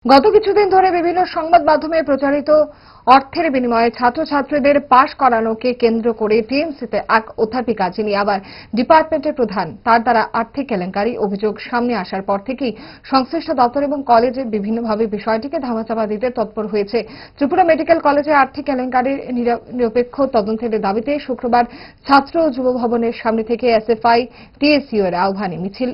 গত কিছুদিন ধরে বিভিন্ন সংবাদ মাধ্যমে প্রচারিত অর্থের বিনিময়ে ছাত্রছাত্রীদের পাশ করানোকে কেন্দ্র করে টিএমসিতে এক অধ্যাপিকা, যিনি আবার ডিপার্টমেন্টের প্রধান, তার দ্বারা আর্থিক কেলেঙ্কারি অভিযোগ সামনে আসার পর থেকেই সংশ্লিষ্ট দপ্তর এবং কলেজে বিভিন্নভাবে বিষয়টিকে ধামাচাপা দিতে তৎপর হয়েছে। ত্রিপুরা মেডিকেল কলেজে আর্থিক কেলেঙ্কারির নিরপেক্ষ তদন্তের দাবিতে শুক্রবার ছাত্র ও যুব ভবনের সামনে থেকে এসএফআই টিএসইউ এর আহ্বানে মিছিল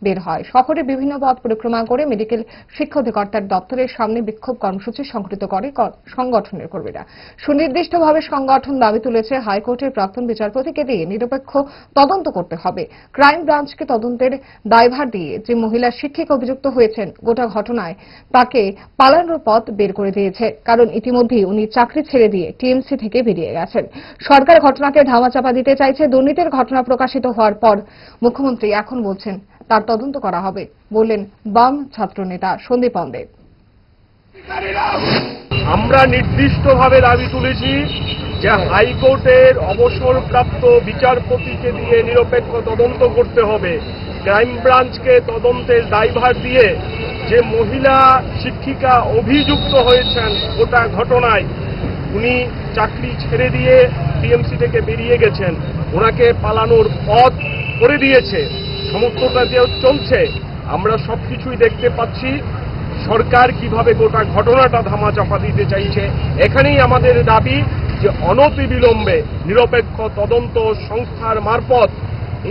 বের হয়। শহরে বিভিন্ন পথ পরিক্রমা করে মেডিকেল শিক্ষা অধিকর্তার দপ্তরের সামনে বিক্ষোভ কর্মসূচি সংগঠিত করে সংগঠনের কর্মীরা। সুনির্দিষ্টভাবে সংগঠন দাবি তুলেছে, হাইকোর্টের প্রাক্তন বিচারপতিকে দিয়ে নিরপেক্ষ তদন্ত করতে হবে। ক্রাইম ব্রাঞ্চকে তদন্তের দায়ভার দিয়ে যে মহিলা শিক্ষিকা অভিযুক্ত হয়েছেন গোটা ঘটনায়, তাকে পালানোর পথ বের করে দিয়েছে, কারণ ইতিমধ্যেই উনি চাকরি ছেড়ে দিয়ে টিএমসি থেকে বেরিয়ে গেছেন। সরকার ঘটনাকে ধামাচাপা দিতে চাইছে। দুর্নীতির ঘটনা প্রকাশিত হওয়ার পর মুখ্যমন্ত্রী এখন বলছেন তার তদন্ত করা হবে, বললেন বাম ছাত্র নেতা সন্দীপ পাণ্ডে। আমরা নির্দিষ্টভাবে দাবি তুলেছি যে হাইকোর্টের অবসরপ্রাপ্ত বিচারপতিকে দিয়ে নিরপেক্ষ তদন্ত করতে হবে। ক্রাইম ব্রাঞ্চকে তদন্তের দায়ভার দিয়ে যে মহিলা শিক্ষিকা অভিযুক্ত হয়েছেন গোটা ঘটনায়, উনি চাকরি ছেড়ে দিয়ে টিএমসি থেকে বেরিয়ে গেছেন, ওনাকে পালানোর পথ করে দিয়েছে, সমস্তটা যে চলছে আমরা সবকিছুই দেখতে পাচ্ছি। সরকার কিভাবে গোটা ঘটনাটা ধামাচাপা দিতে চাইছে, এখানেই আমাদের দাবি যে অনতিবিলম্বে নিরপেক্ষ তদন্ত সংস্থার মারফত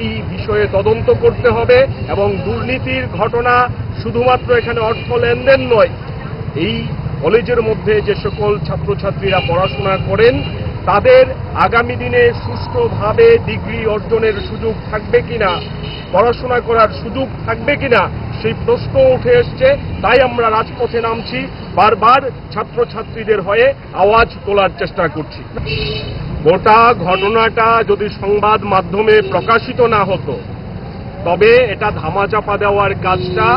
এই বিষয়ে তদন্ত করতে হবে এবং দুর্নীতির ঘটনা শুধুমাত্র এখানে অর্থ লেনদেন নয়, এই কলেজের মধ্যে যে সকল ছাত্রছাত্রীরা পড়াশোনা করেন তাদের আগামী দিনে সুষ্ঠুভাবে ডিগ্রি অর্জনের সুযোগ থাকবে কিনা, পড়াশোনা করার সুযোগ থাকবে কিনা, সেই প্রশ্ন উঠে এসছে। তাই আমরা রাজপথে নামছি, বারবার ছাত্রছাত্রীদের হয়ে আওয়াজ তোলার চেষ্টা করছি। গোটা ঘটনাটা যদি সংবাদ মাধ্যমে প্রকাশিত না হতো, তবে এটা ধামাচাপা দেওয়ার কাজটা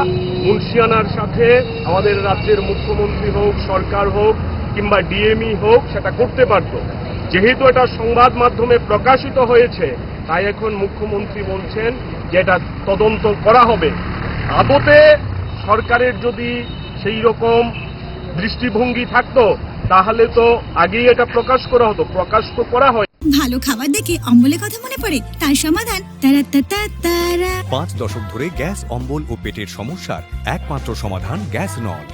মুন্সিয়ানার সাথে আমাদের রাজ্যের মুখ্যমন্ত্রী হোক, সরকার হোক কিংবা ডিএমই হোক সেটা করতে পারত। যেহেতু এটা সংবাদ মাধ্যমে প্রকাশিত হয়েছে, তাই এখন মুখ্যমন্ত্রী বলছেন যে এটা তদন্ত করা হবে। আদতে সরকারের যদি সেই রকম দৃষ্টিভঙ্গি থাকতো তাহলে তো আগেই এটা প্রকাশ করা হতো, প্রকাশ তো করা হয়। ভালো খাবার দেখে অম্বলের কথা মনে পড়ে, তার সমাধান 5 দশক ধরে গ্যাস, অম্বল ও পেটের সমস্যার একমাত্র সমাধান গ্যাস নল।